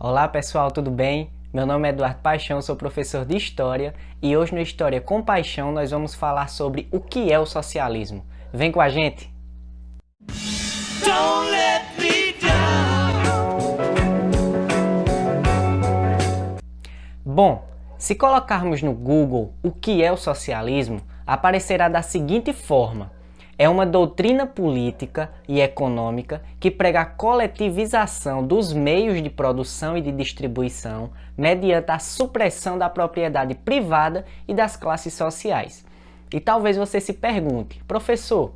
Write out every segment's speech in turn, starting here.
Olá pessoal, tudo bem? Meu nome é Eduardo Paixão, sou professor de História e hoje no História com Paixão nós vamos falar sobre o que é o socialismo. Vem com a gente! Don't let me down. Bom, se colocarmos no Google o que é o socialismo, aparecerá da seguinte forma: é uma doutrina política e econômica que prega a coletivização dos meios de produção e de distribuição mediante a supressão da propriedade privada e das classes sociais. E talvez você se pergunte, professor,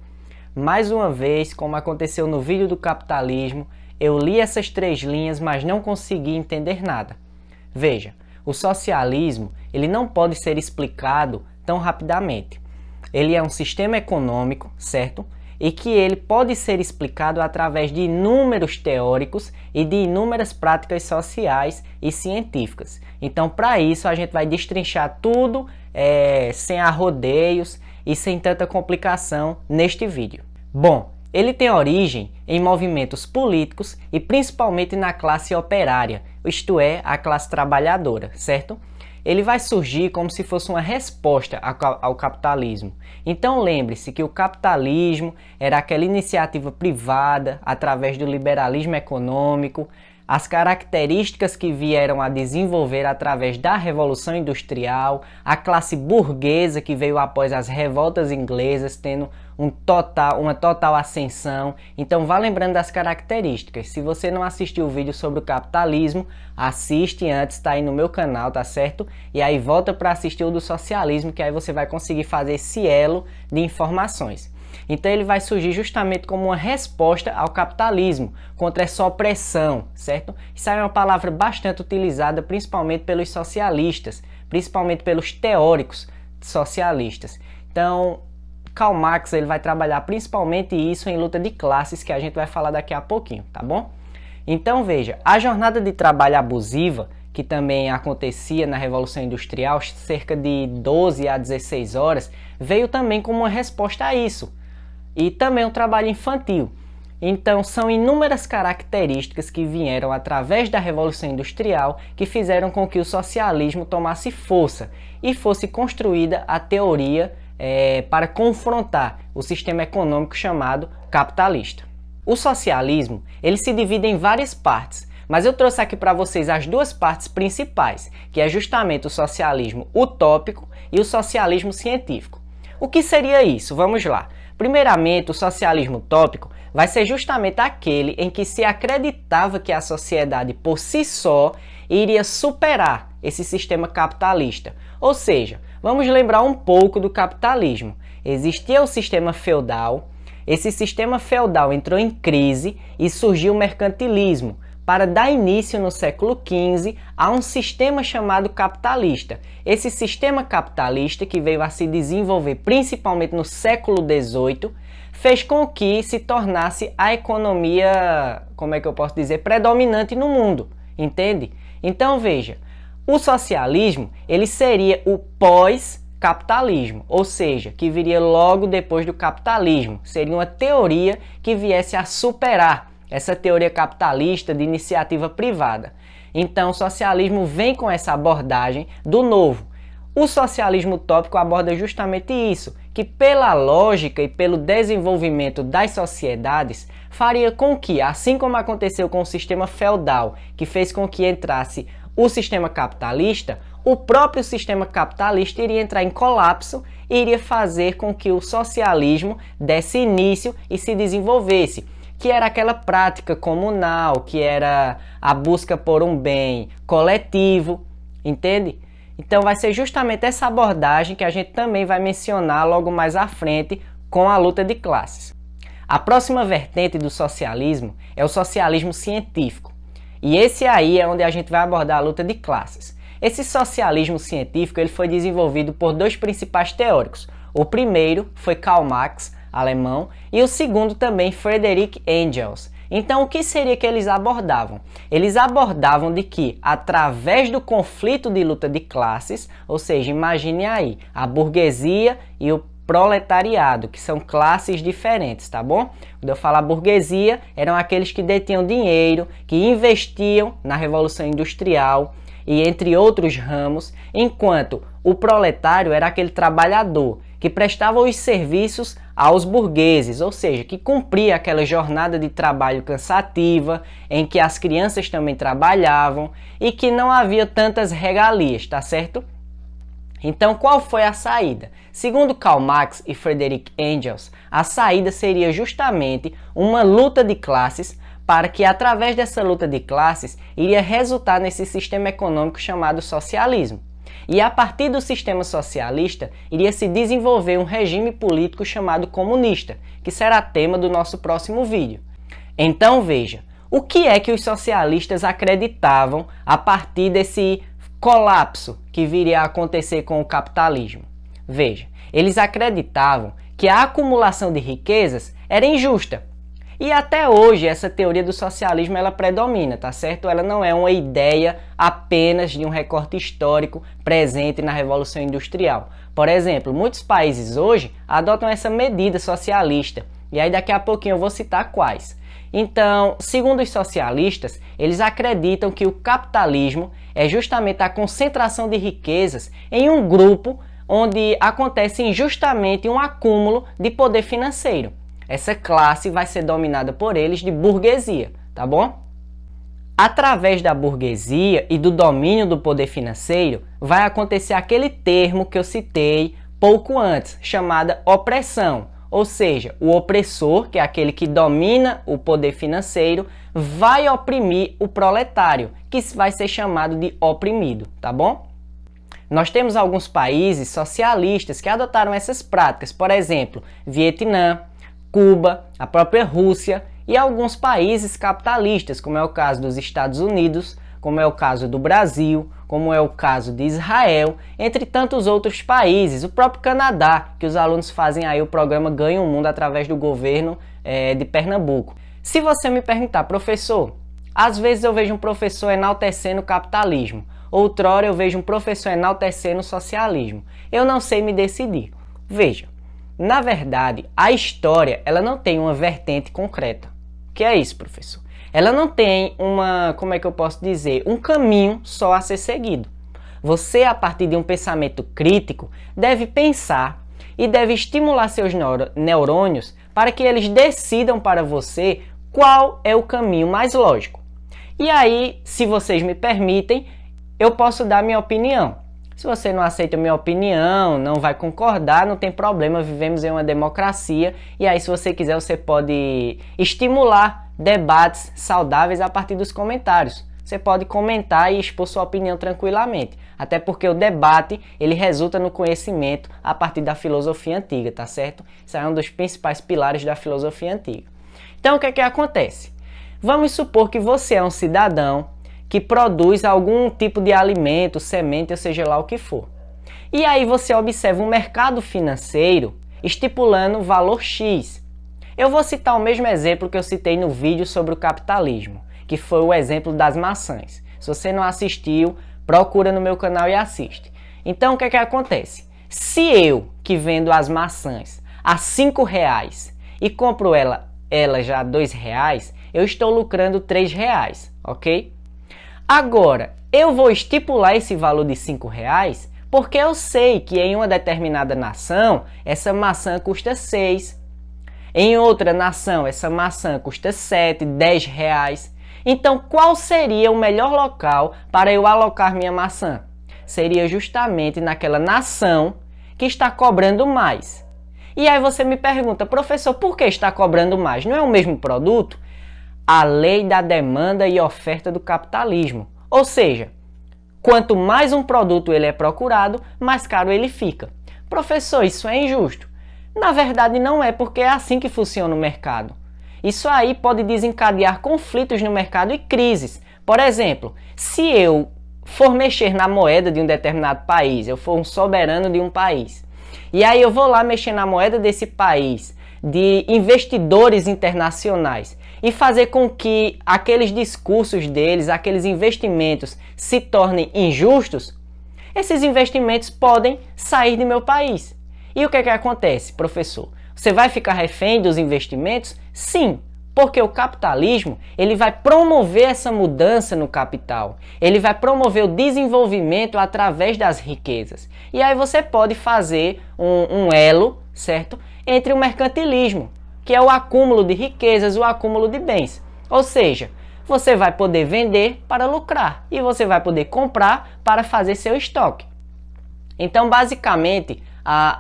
mais uma vez, como aconteceu no vídeo do capitalismo, eu li essas 3 linhas, mas não consegui entender nada. Veja, o socialismo ele não pode ser explicado tão rapidamente. Ele é um sistema econômico, certo? E que ele pode ser explicado através de inúmeros teóricos e de inúmeras práticas sociais e científicas. Então, para isso, a gente vai destrinchar tudo sem arrodeios e sem tanta complicação neste vídeo. Bom, ele tem origem em movimentos políticos e principalmente na classe operária, isto é, a classe trabalhadora, certo? Ele vai surgir como se fosse uma resposta ao capitalismo. Então lembre-se que o capitalismo era aquela iniciativa privada através do liberalismo econômico, as características que vieram a desenvolver através da Revolução Industrial, a classe burguesa que veio após as revoltas inglesas, tendo uma total ascensão. Então vá lembrando das características. Se você não assistiu o vídeo sobre o capitalismo, assiste antes, tá aí no meu canal, tá certo? E aí volta para assistir o do socialismo, que aí você vai conseguir fazer esse elo de informações. Então ele vai surgir justamente como uma resposta ao capitalismo, contra essa opressão, certo? Isso é uma palavra bastante utilizada principalmente pelos socialistas, principalmente pelos teóricos socialistas. Então, Karl Marx ele vai trabalhar principalmente isso em luta de classes, que a gente vai falar daqui a pouquinho, tá bom? Então veja, a jornada de trabalho abusiva, que também acontecia na Revolução Industrial, cerca de 12 a 16 horas, veio também como uma resposta a isso. E também o trabalho infantil. Então, são inúmeras características que vieram através da Revolução Industrial que fizeram com que o socialismo tomasse força e fosse construída a teoria para confrontar o sistema econômico chamado capitalista. O socialismo ele se divide em várias partes, mas eu trouxe aqui para vocês as 2 partes principais, que é justamente o socialismo utópico e o socialismo científico. O que seria isso? Vamos lá. Primeiramente, o socialismo utópico vai ser justamente aquele em que se acreditava que a sociedade por si só iria superar esse sistema capitalista. Ou seja, vamos lembrar um pouco do capitalismo. Existia o sistema feudal, esse sistema feudal entrou em crise e surgiu o mercantilismo, para dar início no século XV a um sistema chamado capitalista. Esse sistema capitalista, que veio a se desenvolver principalmente no século XVIII, fez com que se tornasse a economia, predominante no mundo, entende? Então veja, o socialismo ele seria o pós-capitalismo, ou seja, que viria logo depois do capitalismo. Seria uma teoria que viesse a superar essa teoria capitalista de iniciativa privada. Então, o socialismo vem com essa abordagem do novo. O socialismo utópico aborda justamente isso, que pela lógica e pelo desenvolvimento das sociedades, faria com que, assim como aconteceu com o sistema feudal, que fez com que entrasse o sistema capitalista, o próprio sistema capitalista iria entrar em colapso e iria fazer com que o socialismo desse início e se desenvolvesse, que era aquela prática comunal, que era a busca por um bem coletivo, entende? Então vai ser justamente essa abordagem que a gente também vai mencionar logo mais à frente com a luta de classes. A próxima vertente do socialismo é o socialismo científico. E esse aí é onde a gente vai abordar a luta de classes. Esse socialismo científico ele foi desenvolvido por 2 principais teóricos. O primeiro foi Karl Marx, alemão, e o segundo também Friedrich Engels. Então, o que seria que eles abordavam? Eles abordavam de que, através do conflito de luta de classes, ou seja, imagine aí, a burguesia e o proletariado, que são classes diferentes, tá bom? Quando eu falar burguesia, eram aqueles que detinham dinheiro, que investiam na Revolução Industrial e entre outros ramos, enquanto o proletário era aquele trabalhador que prestava os serviços aos burgueses, ou seja, que cumpria aquela jornada de trabalho cansativa, em que as crianças também trabalhavam e que não havia tantas regalias, tá certo? Então, qual foi a saída? Segundo Karl Marx e Friedrich Engels, a saída seria justamente uma luta de classes para que, através dessa luta de classes, iria resultar nesse sistema econômico chamado socialismo. E a partir do sistema socialista, iria se desenvolver um regime político chamado comunista, que será tema do nosso próximo vídeo. Então veja, o que é que os socialistas acreditavam a partir desse colapso que viria a acontecer com o capitalismo? Veja, eles acreditavam que a acumulação de riquezas era injusta. E até hoje essa teoria do socialismo ela predomina, tá certo? Ela não é uma ideia apenas de um recorte histórico presente na Revolução Industrial. Por exemplo, muitos países hoje adotam essa medida socialista. E aí daqui a pouquinho eu vou citar quais. Então, segundo os socialistas, eles acreditam que o capitalismo é justamente a concentração de riquezas em um grupo onde acontece injustamente um acúmulo de poder financeiro. Essa classe vai ser dominada por eles de burguesia, tá bom? Através da burguesia e do domínio do poder financeiro, vai acontecer aquele termo que eu citei pouco antes, chamada opressão. Ou seja, o opressor, que é aquele que domina o poder financeiro, vai oprimir o proletário, que vai ser chamado de oprimido, tá bom? Nós temos alguns países socialistas que adotaram essas práticas, por exemplo, Vietnã, Cuba, a própria Rússia e alguns países capitalistas, como é o caso dos Estados Unidos, como é o caso do Brasil, como é o caso de Israel, entre tantos outros países, o próprio Canadá, que os alunos fazem aí o programa Ganha o Mundo através do governo de Pernambuco. Se você me perguntar, professor, às vezes eu vejo um professor enaltecendo o capitalismo, outrora eu vejo um professor enaltecendo o socialismo, eu não sei me decidir. Veja, na verdade, a história ela não tem uma vertente concreta. O que é isso, professor? Ela não tem como é que eu posso dizer, um caminho só a ser seguido. Você, a partir de um pensamento crítico, deve pensar e deve estimular seus neurônios para que eles decidam para você qual é o caminho mais lógico. E aí, se vocês me permitem, eu posso dar minha opinião. Se você não aceita a minha opinião, não vai concordar, não tem problema, vivemos em uma democracia. E aí, se você quiser, você pode estimular debates saudáveis a partir dos comentários. Você pode comentar e expor sua opinião tranquilamente. Até porque o debate, ele resulta no conhecimento a partir da filosofia antiga, tá certo? Isso é um dos principais pilares da filosofia antiga. Então, o que é que acontece? Vamos supor que você é um cidadão que produz algum tipo de alimento, semente, ou seja lá o que for. E aí você observa um mercado financeiro estipulando valor X. Eu vou citar o mesmo exemplo que eu citei no vídeo sobre o capitalismo, que foi o exemplo das maçãs. Se você não assistiu, procura no meu canal e assiste. Então o que é que acontece? Se eu, que vendo as maçãs a R$5 e compro ela já a R$2, eu estou lucrando R$3, ok? Agora, eu vou estipular esse valor de R$5 porque eu sei que em uma determinada nação, essa maçã custa 6. Em outra nação, essa maçã custa 7, R$10. Então, qual seria o melhor local para eu alocar minha maçã? Seria justamente naquela nação que está cobrando mais. E aí você me pergunta, professor, por que está cobrando mais? Não é o mesmo produto? A lei da demanda e oferta do capitalismo. Ou seja, quanto mais um produto ele é procurado, mais caro ele fica. Professor, isso é injusto? Na verdade não é, porque é assim que funciona o mercado. Isso aí pode desencadear conflitos no mercado e crises. Por exemplo, se eu for mexer na moeda de um determinado país, eu for um soberano de um país, e aí eu vou lá mexer na moeda desse país, de investidores internacionais, e fazer com que aqueles discursos deles, aqueles investimentos se tornem injustos, esses investimentos podem sair do meu país. E o que acontece, professor? Você vai ficar refém dos investimentos? Sim, porque o capitalismo ele vai promover essa mudança no capital. Ele vai promover o desenvolvimento através das riquezas. E aí você pode fazer um elo, certo? Entre o mercantilismo, que é o acúmulo de riquezas, o acúmulo de bens. Ou seja, você vai poder vender para lucrar e você vai poder comprar para fazer seu estoque. Então, basicamente,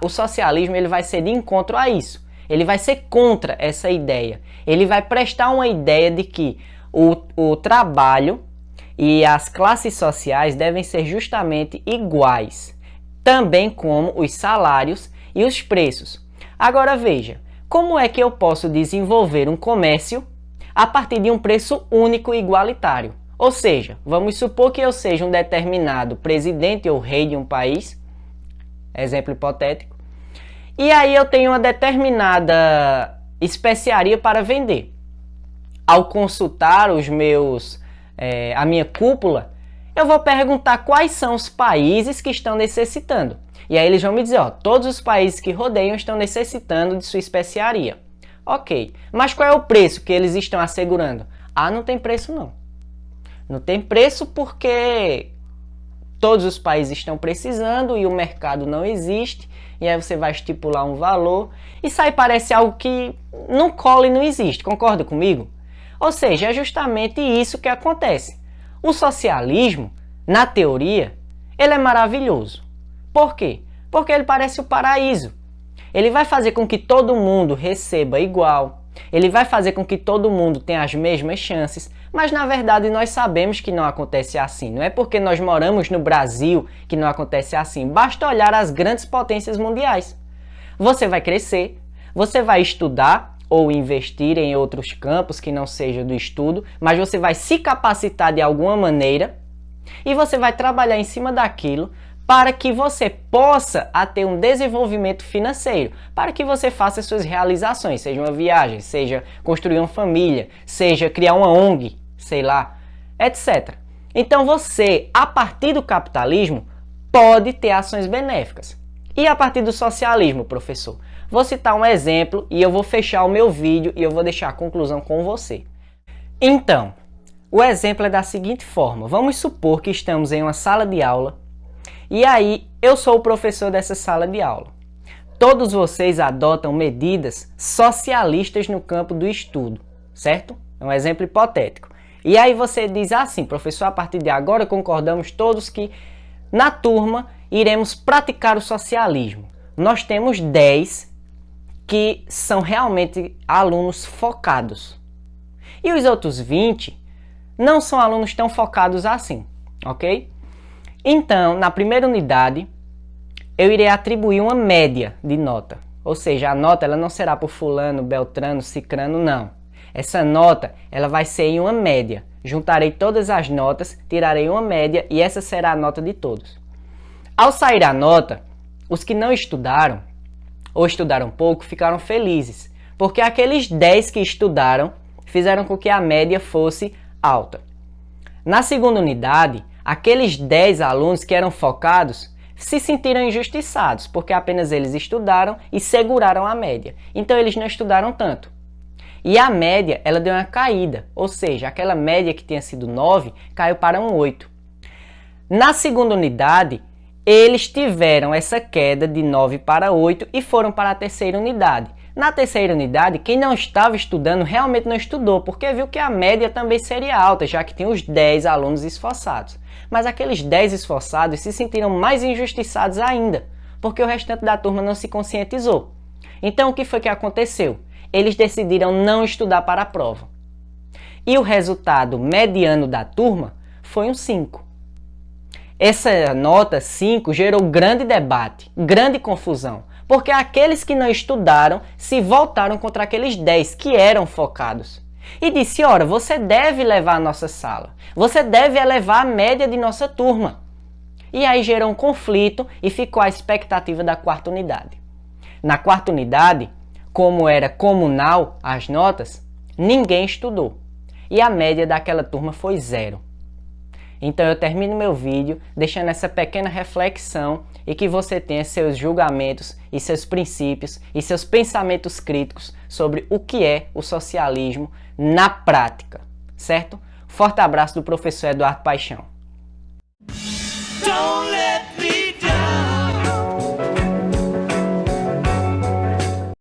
o socialismo ele vai ser de encontro a isso. Ele vai ser contra essa ideia. Ele vai prestar uma ideia de que o trabalho e as classes sociais devem ser justamente iguais, também como os salários e os preços. Agora veja, como é que eu posso desenvolver um comércio a partir de um preço único e igualitário? Ou seja, vamos supor que eu seja um determinado presidente ou rei de um país, exemplo hipotético, e aí eu tenho uma determinada especiaria para vender. Ao consultar a minha cúpula, eu vou perguntar quais são os países que estão necessitando. E aí eles vão me dizer, ó, todos os países que rodeiam estão necessitando de sua especiaria. Ok, mas qual é o preço que eles estão assegurando? Ah, não tem preço não. Não tem preço porque todos os países estão precisando e o mercado não existe. E aí você vai estipular um valor. Isso aí parece algo que não cola e não existe, concorda comigo? Ou seja, é justamente isso que acontece. O socialismo, na teoria, ele é maravilhoso. Por quê? Porque ele parece o paraíso. Ele vai fazer com que todo mundo receba igual. Ele vai fazer com que todo mundo tenha as mesmas chances. Mas na verdade nós sabemos que não acontece assim. Não é porque nós moramos no Brasil que não acontece assim. Basta olhar as grandes potências mundiais. Você vai crescer, você vai estudar ou investir em outros campos que não seja do estudo, mas você vai se capacitar de alguma maneira e você vai trabalhar em cima daquilo para que você possa ter um desenvolvimento financeiro, para que você faça suas realizações, seja uma viagem, seja construir uma família, seja criar uma ONG, sei lá, etc. Então você, a partir do capitalismo, pode ter ações benéficas. E a partir do socialismo, professor? Vou citar um exemplo e eu vou fechar o meu vídeo e eu vou deixar a conclusão com você. Então, o exemplo é da seguinte forma. Vamos supor que estamos em uma sala de aula e aí eu sou o professor dessa sala de aula. Todos vocês adotam medidas socialistas no campo do estudo, certo? É um exemplo hipotético. E aí você diz assim, professor, a partir de agora concordamos todos que na turma iremos praticar o socialismo. Nós temos 10 que são realmente alunos focados. E os outros 20 não são alunos tão focados assim, ok? Então, na primeira unidade, eu irei atribuir uma média de nota. Ou seja, a nota ela não será por fulano, beltrano, cicrano, não. Essa nota ela vai ser em uma média. Juntarei todas as notas, tirarei uma média e essa será a nota de todos. Ao sair a nota, os que não estudaram ou estudaram pouco ficaram felizes, porque aqueles 10 que estudaram fizeram com que a média fosse alta. Na segunda unidade, aqueles 10 alunos que eram focados se sentiram injustiçados, porque apenas eles estudaram e seguraram a média. Então eles não estudaram tanto. E a média, ela deu uma caída, ou seja, aquela média que tinha sido 9 caiu para um 8. Na segunda unidade, eles tiveram essa queda de 9 para 8 e foram para a terceira unidade. Na terceira unidade, quem não estava estudando realmente não estudou, porque viu que a média também seria alta, já que tinha os 10 alunos esforçados. Mas aqueles 10 esforçados se sentiram mais injustiçados ainda, porque o restante da turma não se conscientizou. Então o que foi que aconteceu? Eles decidiram não estudar para a prova. E o resultado mediano da turma foi um 5. Essa nota 5 gerou grande debate, grande confusão, porque aqueles que não estudaram se voltaram contra aqueles 10 que eram focados. E disse, ora, você deve levar a nossa sala, você deve elevar a média de nossa turma. E aí gerou um conflito e ficou a expectativa da quarta unidade. Na quarta unidade, como era comunal as notas, ninguém estudou. E a média daquela turma foi 0. Então eu termino meu vídeo deixando essa pequena reflexão e que você tenha seus julgamentos e seus princípios e seus pensamentos críticos sobre o que é o socialismo na prática, certo? Forte abraço do professor Eduardo Paixão.